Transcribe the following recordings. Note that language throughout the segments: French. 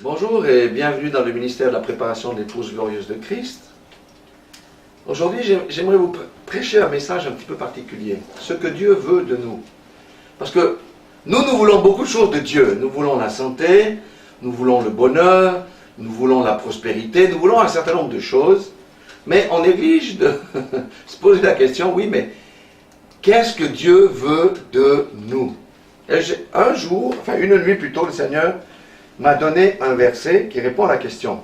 Bonjour et bienvenue dans le ministère de la préparation de l'épouse glorieuse de Christ. Aujourd'hui, j'aimerais vous prêcher un message un petit peu particulier. Ce que Dieu veut de nous. Parce que nous voulons beaucoup de choses de Dieu. Nous voulons la santé, nous voulons le bonheur, nous voulons la prospérité, nous voulons un certain nombre de choses. Mais on néglige de se poser la question, oui, mais qu'est-ce que Dieu veut de nous? Et un jour, enfin une nuit plutôt, le Seigneur m'a donné un verset qui répond à la question.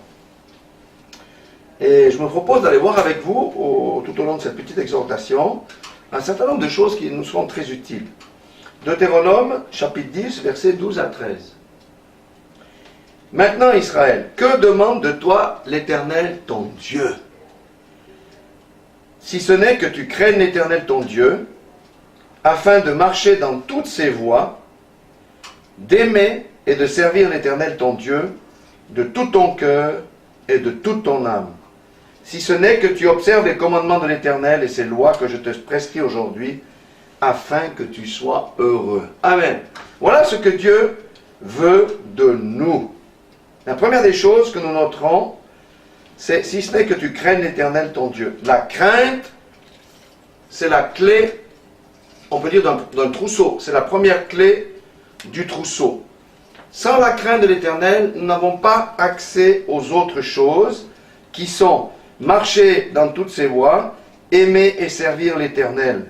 Et je me propose d'aller voir avec vous, tout au long de cette petite exhortation, un certain nombre de choses qui nous seront très utiles. Deutéronome, chapitre 10, versets 12 à 13. Maintenant, Israël, que demande de toi l'Éternel ton Dieu? Si ce n'est que tu craignes l'Éternel ton Dieu, afin de marcher dans toutes ses voies, d'aimer et de servir l'Éternel ton Dieu de tout ton cœur et de toute ton âme. Si ce n'est que tu observes les commandements de l'Éternel et ses lois que je te prescris aujourd'hui, afin que tu sois heureux. Amen. Voilà ce que Dieu veut de nous. La première des choses que nous noterons, c'est si ce n'est que tu craignes l'Éternel ton Dieu. La crainte, c'est la clé, on peut dire, d'un trousseau. C'est la première clé du trousseau. Sans la crainte de l'Éternel, nous n'avons pas accès aux autres choses qui sont marcher dans toutes ses voies, aimer et servir l'Éternel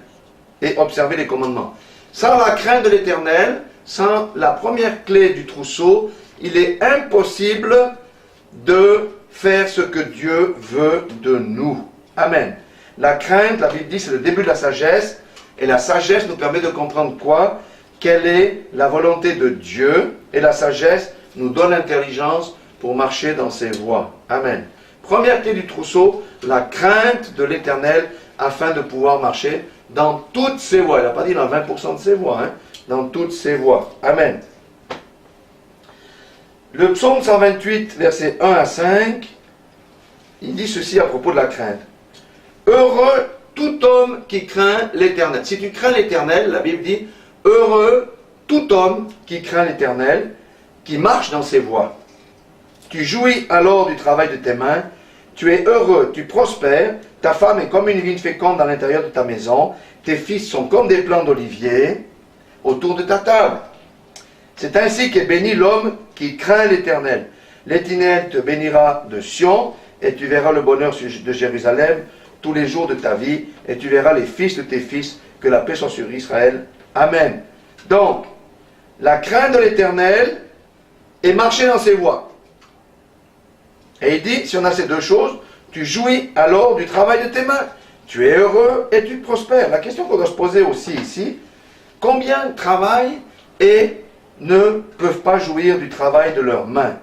et observer les commandements. Sans la crainte de l'Éternel, sans la première clé du trousseau, il est impossible de faire ce que Dieu veut de nous. Amen. La crainte, la Bible dit, c'est le début de la sagesse, et la sagesse nous permet de comprendre quoi? Quelle est la volonté de Dieu, et la sagesse nous donne l'intelligence pour marcher dans ses voies. Amen. Première clé du trousseau, la crainte de l'Éternel afin de pouvoir marcher dans toutes ses voies. Il n'a pas dit dans 20% de ses voies, hein, dans toutes ses voies. Amen. Le psaume 128, versets 1 à 5, il dit ceci à propos de la crainte. Heureux tout homme qui craint l'Éternel. Si tu crains l'Éternel, la Bible dit, heureux tout homme qui craint l'Éternel, qui marche dans ses voies. Tu jouis alors du travail de tes mains, tu es heureux, tu prospères, ta femme est comme une vigne féconde dans l'intérieur de ta maison, tes fils sont comme des plants d'olivier autour de ta table. C'est ainsi qu'est béni l'homme qui craint l'Éternel. L'Éternel te bénira de Sion, et tu verras le bonheur de Jérusalem tous les jours de ta vie, et tu verras les fils de tes fils, que la paix soit sur Israël. Amen. Donc, la crainte de l'Éternel et marcher dans ses voies. Et il dit, si on a ces deux choses, tu jouis alors du travail de tes mains. Tu es heureux et tu prospères. La question qu'on doit se poser aussi ici, combien travaillent et ne peuvent pas jouir du travail de leurs mains?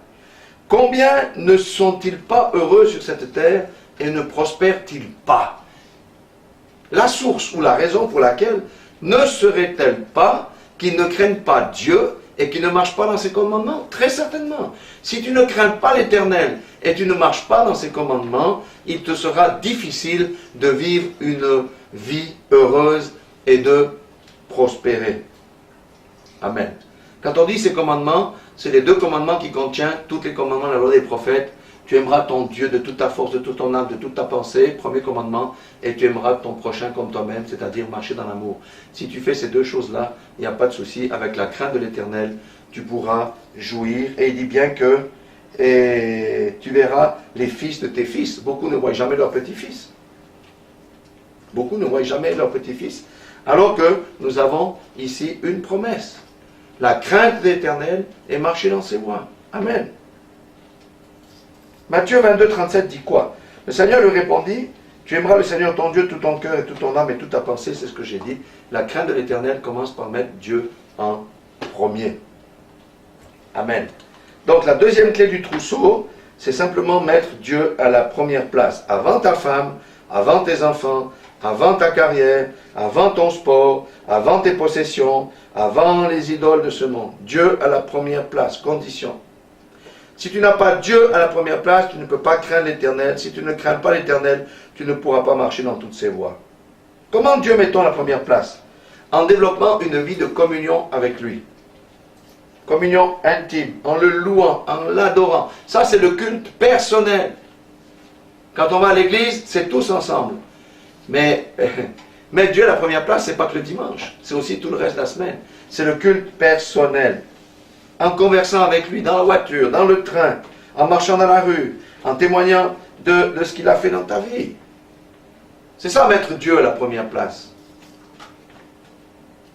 Combien ne sont-ils pas heureux sur cette terre et ne prospèrent-ils pas? La source ou la raison pour laquelle ne serait-elle pas qu'ils ne craignent pas Dieu et qu'ils ne marchent pas dans ses commandements? Très certainement. Si tu ne crains pas l'Éternel et tu ne marches pas dans ses commandements, il te sera difficile de vivre une vie heureuse et de prospérer. Amen. Quand on dit ces commandements, c'est les deux commandements qui contiennent tous les commandements de la loi des prophètes. Tu aimeras ton Dieu de toute ta force, de toute ton âme, de toute ta pensée, premier commandement, et tu aimeras ton prochain comme toi-même, c'est-à-dire marcher dans l'amour. Si tu fais ces deux choses-là, il n'y a pas de souci, avec la crainte de l'Éternel, tu pourras jouir. Et il dit bien que tu verras les fils de tes fils. Beaucoup ne voient jamais leurs petits-fils. Beaucoup ne voient jamais leurs petits-fils, alors que nous avons ici une promesse. La crainte de l'Éternel et marcher dans ses voies. Amen. Matthieu 22, 37 dit quoi? Le Seigneur lui répondit, tu aimeras le Seigneur ton Dieu, tout ton cœur et toute ton âme et toute ta pensée, c'est ce que j'ai dit. La crainte de l'Éternel commence par mettre Dieu en premier. Amen. Donc la deuxième clé du trousseau, c'est simplement mettre Dieu à la première place. Avant ta femme, avant tes enfants, avant ta carrière, avant ton sport, avant tes possessions, avant les idoles de ce monde. Dieu à la première place, condition. Si tu n'as pas Dieu à la première place, tu ne peux pas craindre l'Éternel. Si tu ne crains pas l'Éternel, tu ne pourras pas marcher dans toutes ses voies. Comment Dieu met-on à la première place? En développant une vie de communion avec lui. communion intime, en le louant, en l'adorant. Ça, c'est le culte personnel. Quand on va à l'église, c'est tous ensemble. Mais mettre Dieu à la première place, c'est pas que le dimanche. C'est aussi tout le reste de la semaine. C'est le culte personnel. En conversant avec lui, dans la voiture, dans le train, en marchant dans la rue, en témoignant de ce qu'il a fait dans ta vie. C'est ça, mettre Dieu à la première place.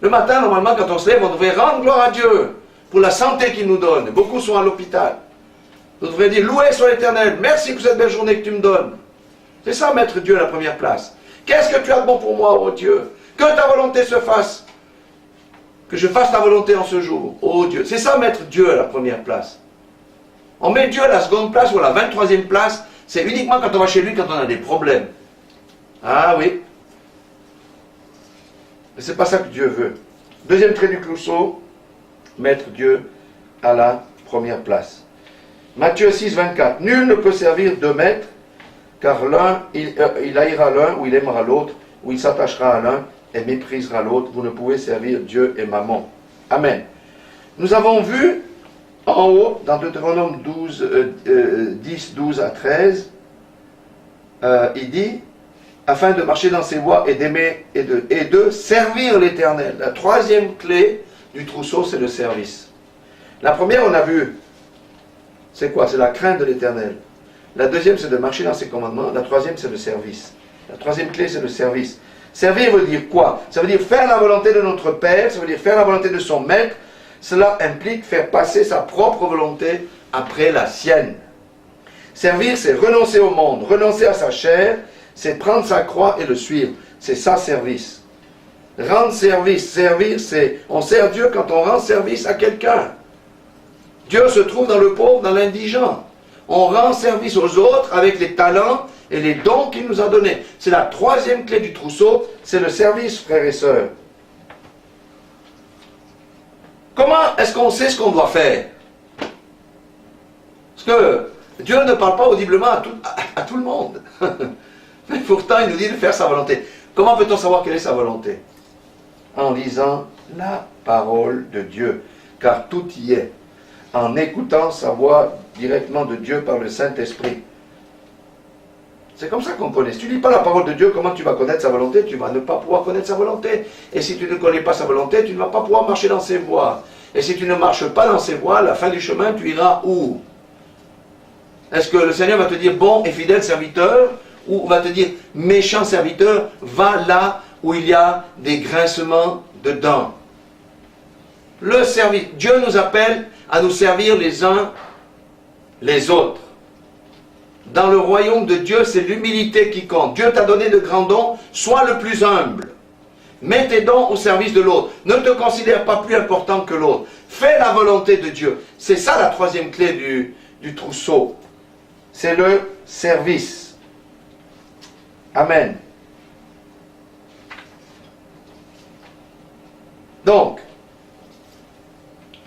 Le matin, normalement, quand on se lève, on devrait rendre gloire à Dieu pour la santé qu'il nous donne. Beaucoup sont à l'hôpital. On devrait dire, loué soit l'Éternel, merci pour cette belle journée que tu me donnes. C'est ça, mettre Dieu à la première place. Qu'est-ce que tu as de bon pour moi, ô Dieu? Que ta volonté se fasse. Que je fasse ta volonté en ce jour, ô Dieu. C'est ça, mettre Dieu à la première place. On met Dieu à la seconde place ou à la 23e place, c'est uniquement quand on va chez lui, quand on a des problèmes. Ah oui. Mais c'est pas ça que Dieu veut. Deuxième trait du clousseau, mettre Dieu à la première place. Matthieu 6, 24. Nul ne peut servir deux maîtres, car l'un, il haïra l'un ou il aimera l'autre, ou il s'attachera à l'un et méprisera l'autre. Vous ne pouvez servir Dieu et Mammon. Amen. Nous avons vu en haut, dans Deutéronome 10, 12 à 13, il dit, afin de marcher dans ses voies et d'aimer et de servir l'Éternel. La troisième clé du trousseau, c'est le service. La première, on a vu, c'est quoi? C'est la crainte de l'Éternel. La deuxième, c'est de marcher dans ses commandements. La troisième, c'est le service. La troisième clé, c'est le service. Servir veut dire quoi? Ça veut dire faire la volonté de notre Père, ça veut dire faire la volonté de son Maître. Cela implique faire passer sa propre volonté après la sienne. Servir, c'est renoncer au monde, renoncer à sa chair, c'est prendre sa croix et le suivre. C'est ça, service. Rendre service, servir, c'est... On sert Dieu quand on rend service à quelqu'un. Dieu se trouve dans le pauvre, dans l'indigent. On rend service aux autres avec les talents et les dons qu'il nous a donnés. C'est la troisième clé du trousseau, c'est le service, frères et sœurs. Comment est-ce qu'on sait ce qu'on doit faire? Parce que Dieu ne parle pas audiblement à tout le monde. Mais pourtant, il nous dit de faire sa volonté. Comment peut-on savoir quelle est sa volonté? En lisant la parole de Dieu, car tout y est. En écoutant sa voix directement de Dieu par le Saint-Esprit. C'est comme ça qu'on connaît. Si tu ne lis pas la parole de Dieu, comment tu vas connaître sa volonté? Tu vas ne pas pouvoir connaître sa volonté. Et si tu ne connais pas sa volonté, tu ne vas pas pouvoir marcher dans ses voies. Et si tu ne marches pas dans ses voies, à la fin du chemin, tu iras où? Est-ce que le Seigneur va te dire bon et fidèle serviteur, ou va te dire méchant serviteur, va là où il y a des grincements de dents? Le service. Dieu nous appelle à nous servir les uns les autres. Dans le royaume de Dieu, c'est l'humilité qui compte. Dieu t'a donné de grands dons, sois le plus humble. Mets tes dons au service de l'autre. Ne te considère pas plus important que l'autre. Fais la volonté de Dieu. C'est ça la troisième clé du trousseau. C'est le service. Amen. Donc,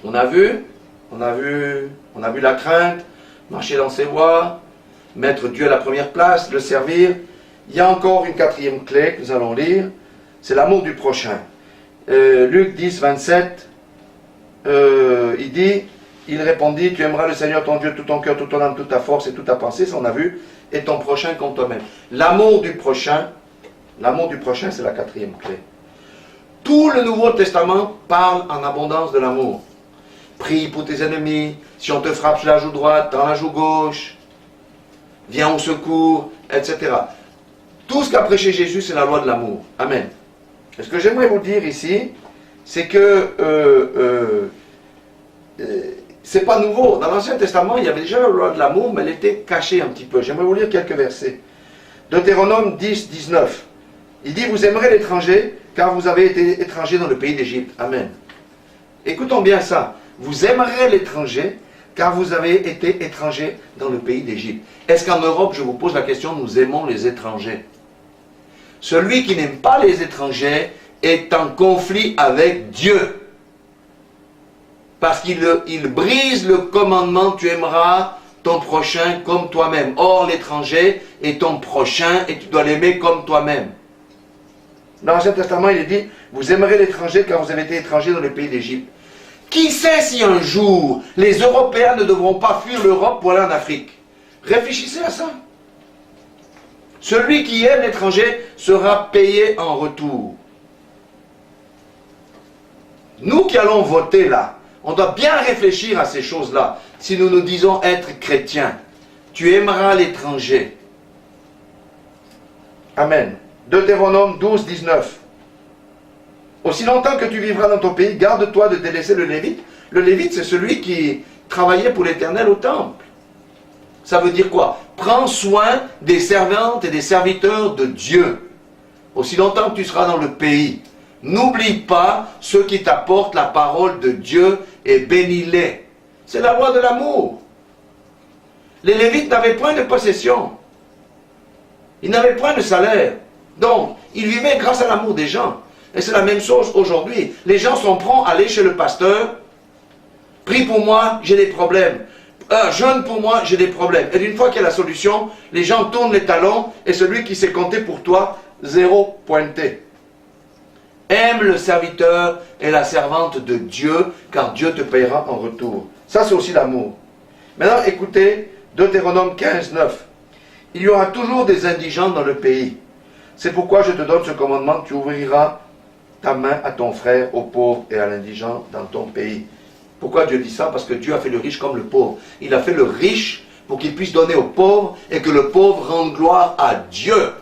on a vu la crainte, marcher dans ses voies, mettre Dieu à la première place, le servir. Il y a encore une quatrième clé que nous allons lire, c'est l'amour du prochain. Luc 10, 27, il dit, il répondit, tu aimeras le Seigneur ton Dieu tout ton cœur, toute ton âme, toute ta force et toute ta pensée, ça on a vu, et ton prochain comme toi-même. L'amour du prochain, c'est la quatrième clé. Tout le Nouveau Testament parle en abondance de l'amour. Prie pour tes ennemis, si on te frappe sur la joue droite, dans la joue gauche, viens au secours, etc. Tout ce qu'a prêché Jésus, c'est la loi de l'amour. Amen. Et ce que j'aimerais vous dire ici, c'est que c'est pas nouveau. Dans l'Ancien Testament, il y avait déjà la loi de l'amour, mais elle était cachée un petit peu. J'aimerais vous lire quelques versets. Deutéronome 10, 19. Il dit, vous aimerez l'étranger, car vous avez été étranger dans le pays d'Égypte. Amen. Écoutons bien ça. Vous aimerez l'étranger, car vous avez été étranger dans le pays d'Égypte. Est-ce qu'en Europe, je vous pose la question, nous aimons les étrangers? Celui qui n'aime pas les étrangers est en conflit avec Dieu. Parce qu'il brise le commandement, tu aimeras ton prochain comme toi-même. Or, l'étranger est ton prochain et tu dois l'aimer comme toi-même. Dans l'Ancien Testament, il est dit, vous aimerez l'étranger car vous avez été étranger dans le pays d'Égypte. Qui sait si un jour, les Européens ne devront pas fuir l'Europe pour aller en Afrique? Réfléchissez à ça. Celui qui aime l'étranger sera payé en retour. Nous qui allons voter là, on doit bien réfléchir à ces choses-là. Si nous nous disons être chrétiens, tu aimeras l'étranger. Amen. Deutéronome 12, 19. Aussi longtemps que tu vivras dans ton pays, garde-toi de délaisser le Lévite. Le Lévite, c'est celui qui travaillait pour l'Éternel au temple. Ça veut dire quoi? Prends soin des servantes et des serviteurs de Dieu. Aussi longtemps que tu seras dans le pays. N'oublie pas ceux qui t'apportent la parole de Dieu et bénis-les. C'est la loi de l'amour. Les Lévites n'avaient point de possession. Ils n'avaient point de salaire. Donc, ils vivaient grâce à l'amour des gens. Et c'est la même chose aujourd'hui. Les gens sont prompts à aller chez le pasteur. Prie pour moi, j'ai des problèmes. Jeûne pour moi, j'ai des problèmes. Et d'une fois qu'il y a la solution, les gens tournent les talons et celui qui s'est compté pour toi, zéro pointé. Aime le serviteur et la servante de Dieu, car Dieu te payera en retour. Ça, c'est aussi l'amour. Maintenant, écoutez, Deutéronome 15, 9. Il y aura toujours des indigents dans le pays. C'est pourquoi je te donne ce commandement, tu ouvriras ta main à ton frère, au pauvre et à l'indigent dans ton pays. Pourquoi Dieu dit ça? Parce que Dieu a fait le riche comme le pauvre. Il a fait le riche pour qu'il puisse donner au pauvre et que le pauvre rende gloire à Dieu.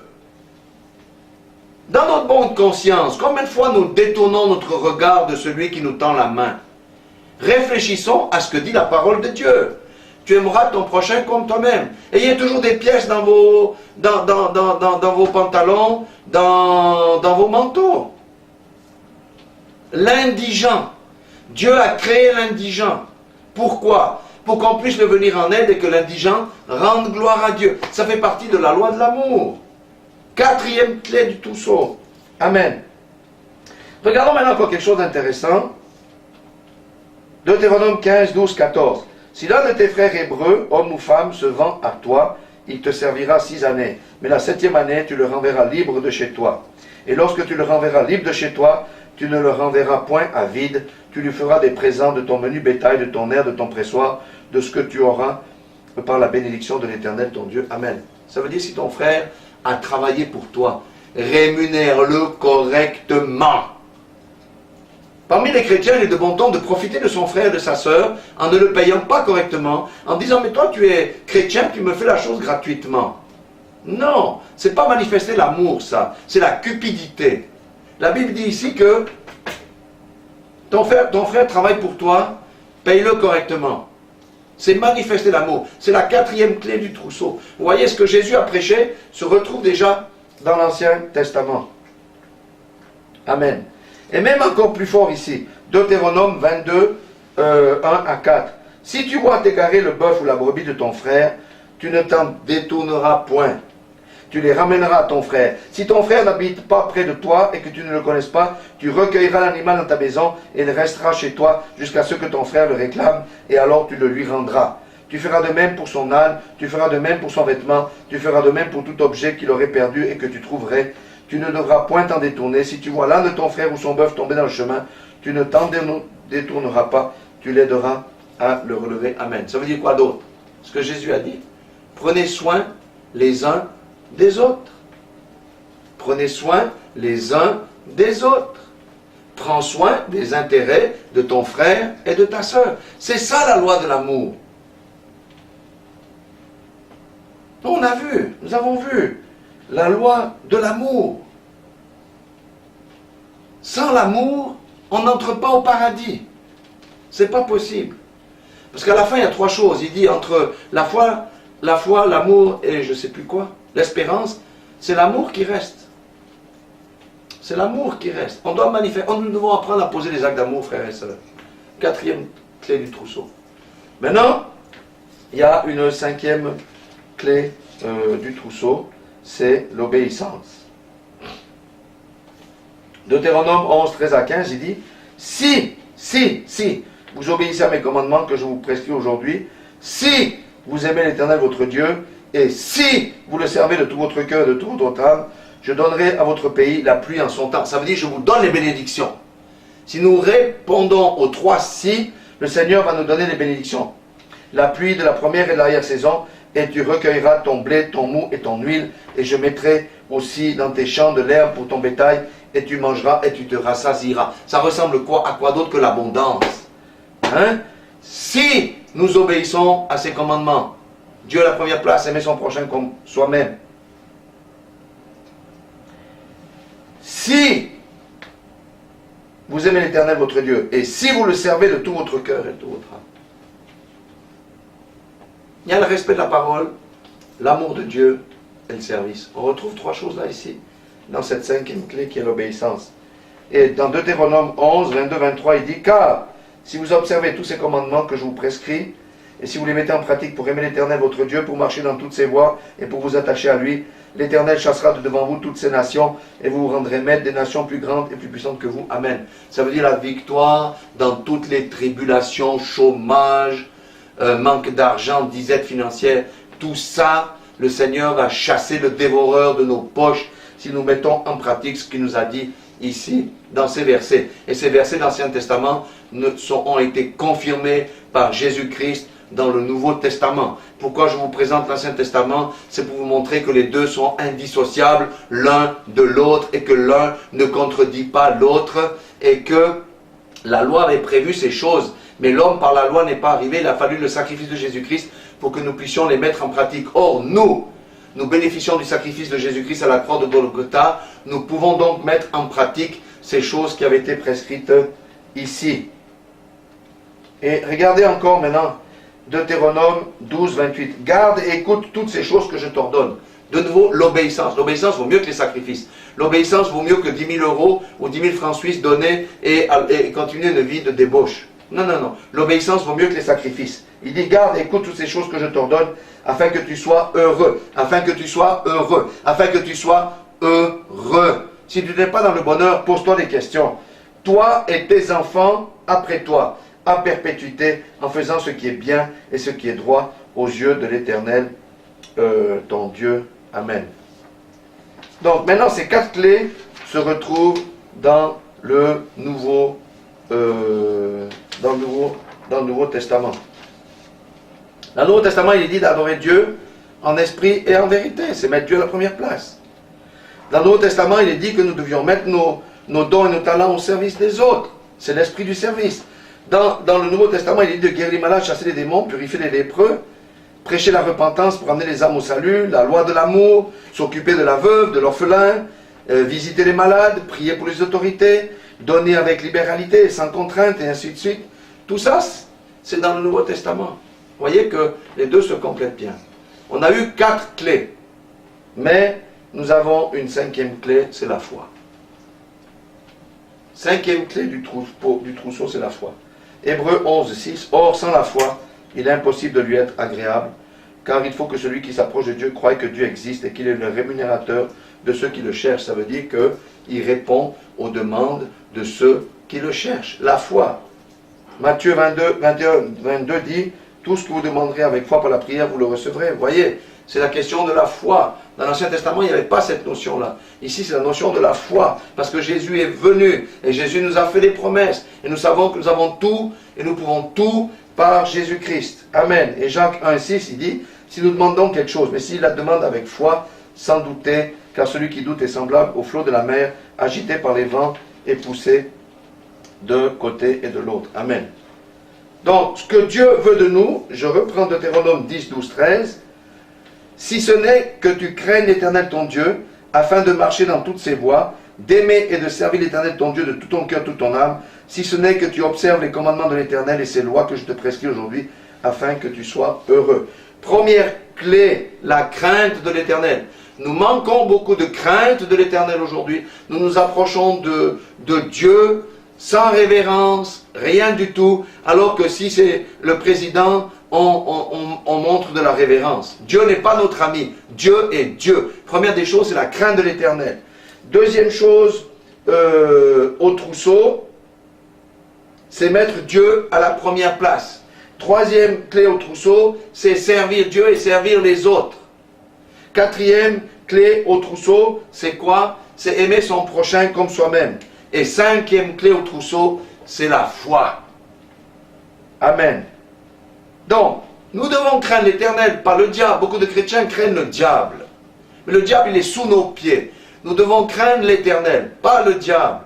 Dans notre bonne conscience, combien de fois nous détournons notre regard de celui qui nous tend la main? Réfléchissons à ce que dit la parole de Dieu. Tu aimeras ton prochain comme toi-même. Ayez toujours des pièces dans vos pantalons, dans vos manteaux. L'indigent. Dieu a créé l'indigent. Pourquoi? Pour qu'on puisse le venir en aide et que l'indigent rende gloire à Dieu. Ça fait partie de la loi de l'amour. Quatrième clé du trousseau. Amen. Regardons maintenant encore quelque chose d'intéressant. Deutéronome 15, 12, 14. Si l'un de tes frères hébreux, homme ou femme, se vend à toi, il te servira 6 années. Mais la 7e année, tu le renverras libre de chez toi. Et lorsque tu le renverras libre de chez toi, tu ne le renverras point à vide. Tu lui feras des présents de ton menu bétail, de ton air, de ton pressoir, de ce que tu auras par la bénédiction de l'Éternel, ton Dieu. Amen. Ça veut dire si ton frère a travaillé pour toi, rémunère-le correctement. Parmi les chrétiens, il est de bon ton de profiter de son frère et de sa sœur en ne le payant pas correctement, en disant, mais toi tu es chrétien, tu me fais la chose gratuitement. Non, c'est pas manifester l'amour ça, c'est la cupidité. La Bible dit ici que ton frère travaille pour toi, paye-le correctement. C'est manifester l'amour. C'est la 4e clé du trousseau. Vous voyez, ce que Jésus a prêché se retrouve déjà dans l'Ancien Testament. Amen. Et même encore plus fort ici, Deutéronome 22, 1 à 4. Si tu vois t'égarer le bœuf ou la brebis de ton frère, tu ne t'en détourneras point. Tu les ramèneras à ton frère. Si ton frère n'habite pas près de toi et que tu ne le connaisses pas, tu recueilleras l'animal dans ta maison et il restera chez toi jusqu'à ce que ton frère le réclame et alors tu le lui rendras. Tu feras de même pour son âne, tu feras de même pour son vêtement, tu feras de même pour tout objet qu'il aurait perdu et que tu trouverais. Tu ne devras point t'en détourner. Si tu vois l'âne de ton frère ou son bœuf tomber dans le chemin, tu ne t'en détourneras pas, tu l'aideras à le relever. Amen. Ça veut dire quoi d'autre? Ce que Jésus a dit. Prenez soin les uns des autres. Prenez soin les uns des autres. Prends soin des intérêts de ton frère et de ta sœur. C'est ça la loi de l'amour. On a vu, nous avons vu la loi de l'amour. Sans l'amour, on n'entre pas au paradis. C'est pas possible. Parce qu'à la fin, il y a 3 choses. Il dit entre la foi, l'amour et je ne sais plus quoi, l'espérance, c'est l'amour qui reste. C'est l'amour qui reste. On doit manifester, nous devons apprendre à poser des actes d'amour, frères et sœurs. 4e clé du trousseau. Maintenant, il y a une 5e clé du trousseau, c'est l'obéissance. Deutéronome 11, 13 à 15, il dit, si vous obéissez à mes commandements que je vous prescris aujourd'hui, si vous aimez l'Éternel votre Dieu, et si vous le servez de tout votre cœur et de toute votre âme, je donnerai à votre pays la pluie en son temps. Ça veut dire, je vous donne les bénédictions. Si nous répondons aux 3 si, le Seigneur va nous donner les bénédictions. La pluie de la première et de l'arrière-saison, et tu recueilleras ton blé, ton mou et ton huile, et je mettrai aussi dans tes champs de l'herbe pour ton bétail, et tu mangeras et tu te rassasieras. Ça ressemble à quoi d'autre que l'abondance? Hein? Si nous obéissons à ses commandements, Dieu à la première place, aimer son prochain comme soi-même. Si vous aimez l'Éternel votre Dieu, et si vous le servez de tout votre cœur et de toute votre âme. Il y a le respect de la parole, l'amour de Dieu et le service. On retrouve 3 choses là ici, dans cette 5e clé qui est l'obéissance. Et dans Deutéronome 11, 22, 23, il dit, car si vous observez tous ces commandements que je vous prescris, et si vous les mettez en pratique pour aimer l'Éternel votre Dieu, pour marcher dans toutes ses voies et pour vous attacher à lui, l'Éternel chassera de devant vous toutes ces nations et vous vous rendrez maître des nations plus grandes et plus puissantes que vous. Amen. Ça veut dire la victoire dans toutes les tribulations, chômage, manque d'argent, disette financière. Tout ça, le Seigneur a chassé le dévoreur de nos poches si nous mettons en pratique ce qu'il nous a dit ici dans ces versets. Et ces versets de l'Ancien Testament ont été confirmés par Jésus-Christ dans le Nouveau Testament. Pourquoi je vous présente l'Ancien Testament? C'est pour vous montrer que les deux sont indissociables l'un de l'autre et que l'un ne contredit pas l'autre et que la loi avait prévu ces choses. Mais l'homme par la loi n'est pas arrivé. Il a fallu le sacrifice de Jésus-Christ pour que nous puissions les mettre en pratique. Or, nous bénéficions du sacrifice de Jésus-Christ à la croix de Golgotha. Nous pouvons donc mettre en pratique ces choses qui avaient été prescrites ici. Et regardez encore maintenant Deutéronome 12, 28. Garde et écoute toutes ces choses que je t'ordonne. De nouveau, l'obéissance. L'obéissance vaut mieux que les sacrifices. L'obéissance vaut mieux que 10 000 euros ou 10 000 francs suisses donnés et continuer une vie de débauche. Non, non, non. L'obéissance vaut mieux que les sacrifices. Il dit, garde et écoute toutes ces choses que je t'ordonne, afin que tu sois heureux. Afin que tu sois heureux. Afin que tu sois heureux. Si tu n'es pas dans le bonheur, pose-toi des questions. Toi et tes enfants après toi, à perpétuité, en faisant ce qui est bien et ce qui est droit aux yeux de l'Éternel, ton Dieu. Amen. Donc maintenant, ces 4 clés se retrouvent dans le Nouveau Testament. Dans le Nouveau Testament, il est dit d'adorer Dieu en esprit et en vérité. C'est mettre Dieu à la première place. Dans le Nouveau Testament, il est dit que nous devions mettre nos dons et nos talents au service des autres. C'est l'esprit du service. Dans le Nouveau Testament, il est dit de guérir les malades, chasser les démons, purifier les lépreux, prêcher la repentance pour amener les âmes au salut, la loi de l'amour, s'occuper de la veuve, de l'orphelin, visiter les malades, prier pour les autorités, donner avec libéralité et sans contrainte, et ainsi de suite. Tout ça, c'est dans le Nouveau Testament. Vous voyez que les deux se complètent bien. On a eu 4 clés, mais nous avons une 5e clé, c'est la foi. 5e clé du trousseau, c'est la foi. Hébreux 11, 6. Or, sans la foi, il est impossible de lui être agréable, car il faut que celui qui s'approche de Dieu croie que Dieu existe et qu'il est le rémunérateur de ceux qui le cherchent. Ça veut dire qu'il répond aux demandes de ceux qui le cherchent. La foi. Matthieu 22 dit, tout ce que vous demanderez avec foi par la prière, vous le recevrez. Vous voyez, c'est la question de la foi. Dans l'Ancien Testament, il n'y avait pas cette notion-là. Ici, c'est la notion de la foi. Parce que Jésus est venu. Et Jésus nous a fait des promesses. Et nous savons que nous avons tout. Et nous pouvons tout par Jésus-Christ. Amen. Et Jacques 1,6, il dit, si nous demandons quelque chose, mais s'il la demande avec foi, sans douter, car celui qui doute est semblable au flot de la mer, agité par les vents et poussé de côté et de l'autre. Amen. Donc, ce que Dieu veut de nous, je reprends Deutéronome 10, 12, 13, si ce n'est que tu craignes l'Éternel ton Dieu, afin de marcher dans toutes ses voies, d'aimer et de servir l'Éternel ton Dieu de tout ton cœur, toute ton âme, si ce n'est que tu observes les commandements de l'Éternel et ses lois que je te prescris aujourd'hui, afin que tu sois heureux. Première clé, la crainte de l'Éternel. Nous manquons beaucoup de crainte de l'Éternel aujourd'hui. Nous nous approchons de Dieu sans révérence, rien du tout, alors que si c'est le président, on montre de la révérence. Dieu n'est pas notre ami, Dieu est Dieu. Première des choses, c'est la crainte de l'Éternel. Deuxième chose, au trousseau, c'est mettre Dieu à la première place. Troisième clé au trousseau, c'est servir Dieu et servir les autres. Quatrième clé au trousseau, c'est quoi? C'est aimer son prochain comme soi-même. Et cinquième clé au trousseau, c'est la foi. Amen. Donc, nous devons craindre l'Éternel, pas le diable. Beaucoup de chrétiens craignent le diable. Mais le diable, il est sous nos pieds. Nous devons craindre l'Éternel, pas le diable.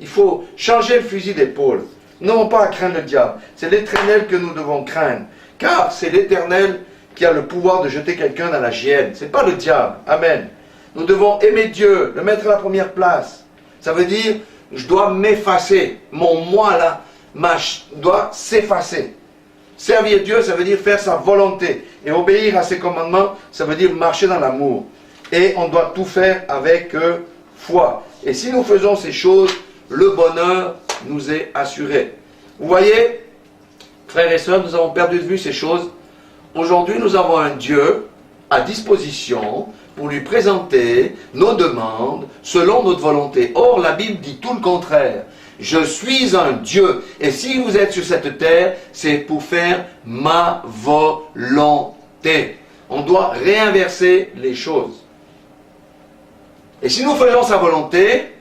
Il faut changer le fusil d'épaule. Nous n'avons pas à craindre le diable. C'est l'Éternel que nous devons craindre. Car c'est l'Éternel qui a le pouvoir de jeter quelqu'un dans la géhenne. Ce n'est pas le diable. Amen. Nous devons aimer Dieu, le mettre à la première place. Ça veut dire, je dois m'effacer. Mon moi là, doit s'effacer. Servir Dieu, ça veut dire faire sa volonté. Et obéir à ses commandements, ça veut dire marcher dans l'amour. Et on doit tout faire avec foi. Et si nous faisons ces choses, le bonheur nous est assuré. Vous voyez, frères et sœurs, nous avons perdu de vue ces choses. Aujourd'hui, nous avons un Dieu à disposition pour lui présenter nos demandes selon notre volonté. Or, la Bible dit tout le contraire. Je suis un Dieu. Et si vous êtes sur cette terre, c'est pour faire ma volonté. On doit réinverser les choses. Et si nous faisons sa volonté,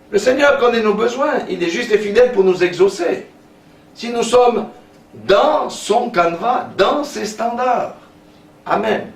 le Seigneur connaît nos besoins. Il est juste et fidèle pour nous exaucer. Si nous sommes dans son canevas, dans ses standards. Amen.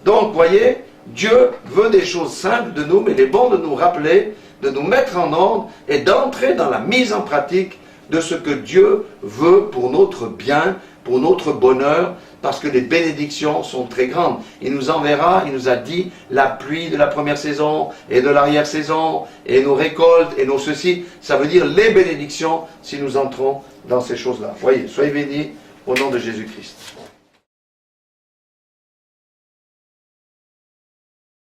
Donc, voyez, Dieu veut des choses simples de nous, mais il est bon de nous rappeler, de nous mettre en ordre et d'entrer dans la mise en pratique de ce que Dieu veut pour notre bien, pour notre bonheur, parce que les bénédictions sont très grandes. Il nous enverra, il nous a dit, la pluie de la première saison et de l'arrière-saison, et nos récoltes, et nos ceci. Ça veut dire les bénédictions si nous entrons dans ces choses-là. Voyez, soyez bénis au nom de Jésus-Christ.